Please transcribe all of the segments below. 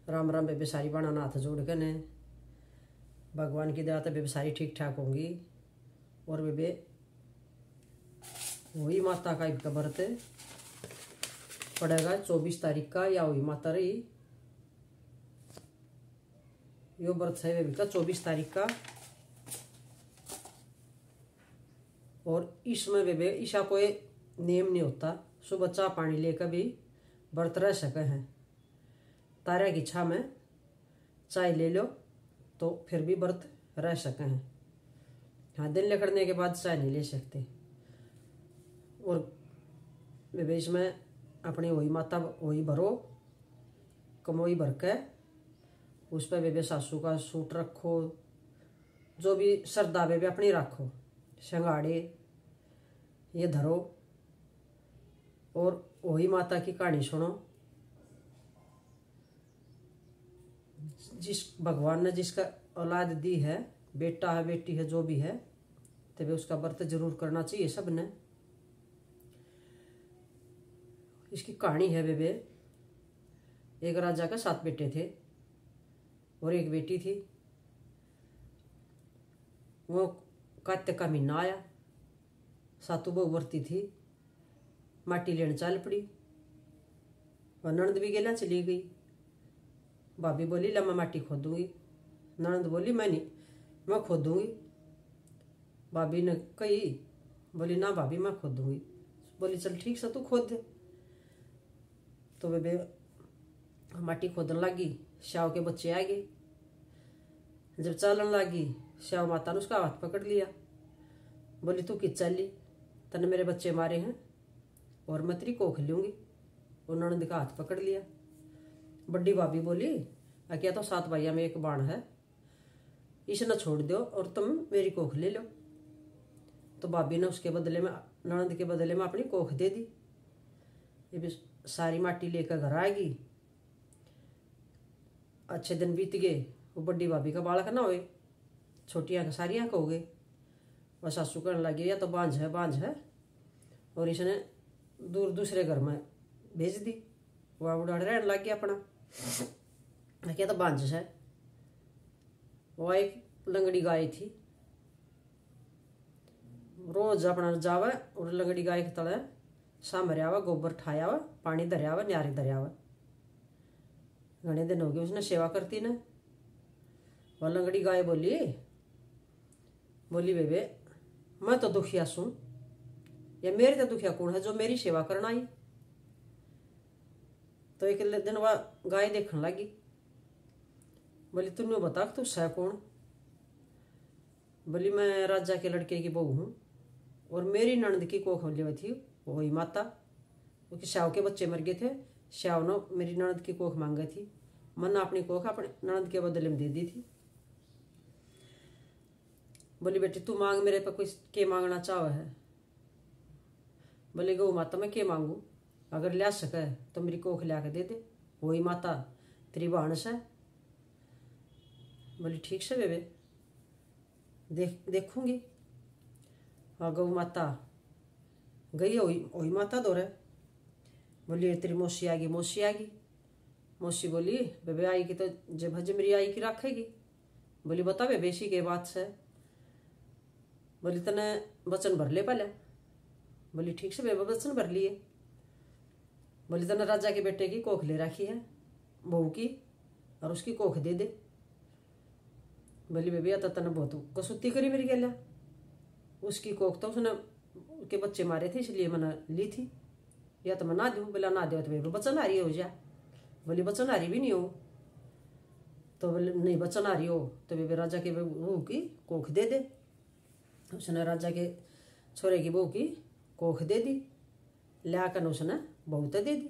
राम राम बेबे सारी बनाना हाथ जोड़ के ने भगवान की दया तो बेबे सारी ठीक ठाक होंगी। और बेबे वही माता का इनका व्रत पड़ेगा 24 तारीख का, या वही माता रही यो व्रत है बेबे का 24 तारीख का। और इसमें बेबे ईशा कोई नियम नहीं होता, सुबह चाह पानी लेकर भी व्रत रह सके हैं। तारा की इच्छा में चाय ले लो तो फिर भी व्रत रह सके हैं। हाँ, दिन लिखड़ने के बाद चाय नहीं ले सकते। और बेबे इसमें अपनी वही माता वही भरो, कमोई भर के उस पर बेबे सासू का सूट रखो, जो भी श्रद्धा बेबे अपनी रखो, शंगाड़े ये धरो और वही माता की कहानी सुनो। जिस भगवान ने जिसका औलाद दी है, बेटा है बेटी है जो भी है, तभी उसका व्रत जरूर करना चाहिए सब ने। इसकी कहानी है बेबे, एक राजा का 7 बेटे थे और एक बेटी थी। वो कार्तिक का महीना आया, सातु बहू व्रती थी, माटी लेने चल पड़ी और ननद भी गेला चली गई। भाभी बोली ला मैं माटी खोदूंगी, ननद बोली मैं नहीं, मैं खोदूंगी। भाभी ने कही, बोली ना भाभी मैं खोदूंगी। बोली चल ठीक से तू खोद दे। तो बेबे माटी खोदने लगी, श्याव के बच्चे आ गए। जब चलन लगी, श्याव माता ने उसका हाथ पकड़ लिया, बोली तू किस चली, तने मेरे बच्चे मारे हैं और मैं तेरी कोख लूंगी। उन्होंने का हाथ पकड़ लिया। बड़ी भाभी बोली क्या तो 7 भाइयों में एक बाण है, इसे न छोड़ दो और तुम मेरी कोख ले लो। तो भाभी ने उसके बदले में, ननद के बदले में अपनी कोख दे दी। ये भी सारी माटी लेकर घर आ गई। अच्छे दिन बीत गए। वो बड़ी भाभी का बालक ना हुए, छोटी आंख सारी आंख हो गई। वह सासू कहने लगी या तो बांझ है, और इसने दूसरे घर में भेज दी। वह उड़ाड़ रहने लग गया अपना, क्या तो बांझ है। वह एक लंगड़ी गाय थी, रोज अपना जावे और लंगड़ी गाय के तले सामरिया हुआ, गोबर ठाया हुआ, पानी धरिया हुआ, न्यारी धरिया हुआ। घने दिन हो गए उसने सेवा करती ने। वह लंगड़ी गाय बोली बेबे मैं तो दुखिया सू, या मेरे तो दुखिया कौन है जो मेरी सेवा करना आई। तो एक दिन वह गाय देखने लगी, बोली तूने बता तू सह कौन। बोली मैं राजा के लड़के की बहू हूँ और मेरी ननद की कोख हुई थी वही माता, क्योंकि श्याव के बच्चे मर गए थे। श्याव ने मेरी ननद की कोख मांगी थी, मैंने अपनी कोख अपने ननद के बदले में दे दी थी। बोली बेटी तू मांग मेरे पे, कोई के मांगना चाहे है। बोले गौ माता मैं के मांगू, अगर लिया सके तो मेरी कोख लिया के दे दे, वही माता तेरी बाणस है। बोली ठीक से बेबे देखूंगी। हाँ गौ माता गई, वही माता दौरे। बोली तेरी मौसी आ गई। मौसी बोली बेबे आई की तो जब हजमरी आई की रखेगी। बोली बता बेबे इसी के बात से। बोली तने वचन भर ले पहले। बोली ठीक से बेबे वचन भर लिए। बोली तने राजा के बेटे की कोख ले रखी है बहू की, और उसकी कोख दे दे। बोली बेबे तो तने बहुत कसुत्ती करी मेरी गैला, उसकी कोख तो उसने के बच्चे मारे थे इसलिए मैंने ली थी, या तो मैं ना दूं। बोला ना दे तो बेबे बचन आ रही हो जा। बोली बचन आ रही भी नहीं हो। तो बोले नहीं बचन आ रही हो तो बेबे राजा के बहू की कोख दे दे। उसने राजा के छोरे की बहू की कोख दे दी, लिया कर उसने बहू तो दे दी।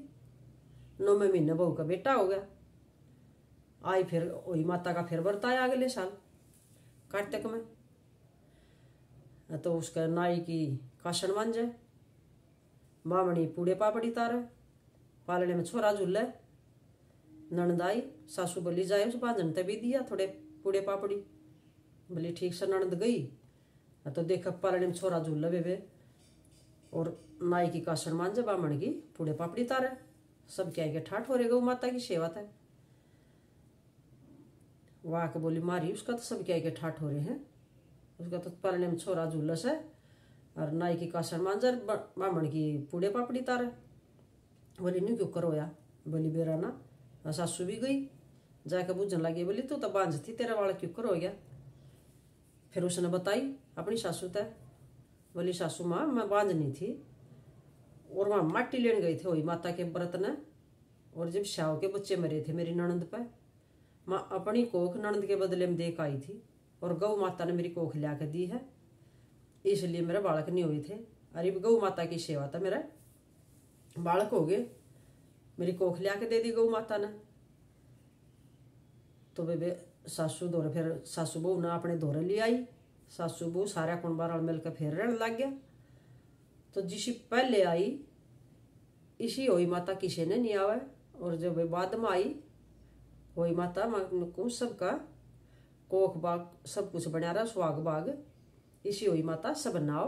9वें महीने बहू का बेटा हो गया। आई फिर वही माता का फिर व्रत आया अगले साल कार्तिक में। तो उसका नाई की काशन बन जाए, मामणी पूड़े पापड़ी तारे, पालने में छोरा झूले। ननद आई, सासू बोली जाए उस बांधन ते भी दिया थोड़े पूड़े पापड़ी। बोली ठीक से ननद गई तो देखा पालने में छोरा झूले बेबे, और नाई की काशन मान जा, बामण की पूड़े पापड़ी तारे। सब क्या के ठाठ हो रहे गौ माता की सेवा था। वह आके बोली मारी उसका तो सब क्या के ठाठ हो रहे हैं, उसका तो परने में छोरा झुलस है और नाई की कासन मांजर बामण की पूड़े पापड़ी तार। बोली न्यू क्यों करोया, बोली बेरा ना। सासू भी गई जाके बूझन लगी, बोली तू तो बांझ थी तेरा वाला क्यों करो गया। फिर उसने बताई अपनी सासू तय, बोली सासू माँ मैं बांझ नहीं थी और वहाँ माटी लेने गई थे वही माता के व्रत ने, और जब शाव के बच्चे मरे थे मेरी ननंद पे, माँ अपनी कोख ननंद के बदले में देख आई थी और गौ माता ने मेरी कोख लिया के दी है, इसलिए मेरे बालक नहीं हुए थे। अरे गौ माता की सेवा था, मेरा बालक हो गए, मेरी कोख लिया के दे दी गौ माता ने। तो बेबे सासू दौरे फिर सासू बहू ने अपने दौरे ले आई, सासू बहू सारा कौन बार मिलकर फिर रहने लग गया। तो जिसी पहले आई इसी होई माता किसी ने नहीं आवे, और जब बाद में आई वही माता को सबका कोख बाग सब कुछ बना रहा सुहाग बाग, इसी हुई माता सब नाव।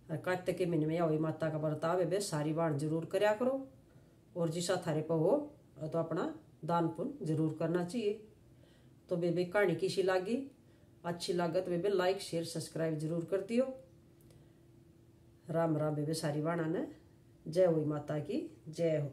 और कार्तिक के महीने में हुई माता का बर्ताव है सारी बाण जरूर करया करो, और जिसा थारे पर हो तो अपना दान पुण्य जरूर करना चाहिए। तो बेबे कहानी किसी लागी अच्छी लागत बेबे लाइक शेयर सब्सक्राइब जरूर कर दियो। राम राम बेबे सारी बाणा ने। जय हुई माता की जय हो।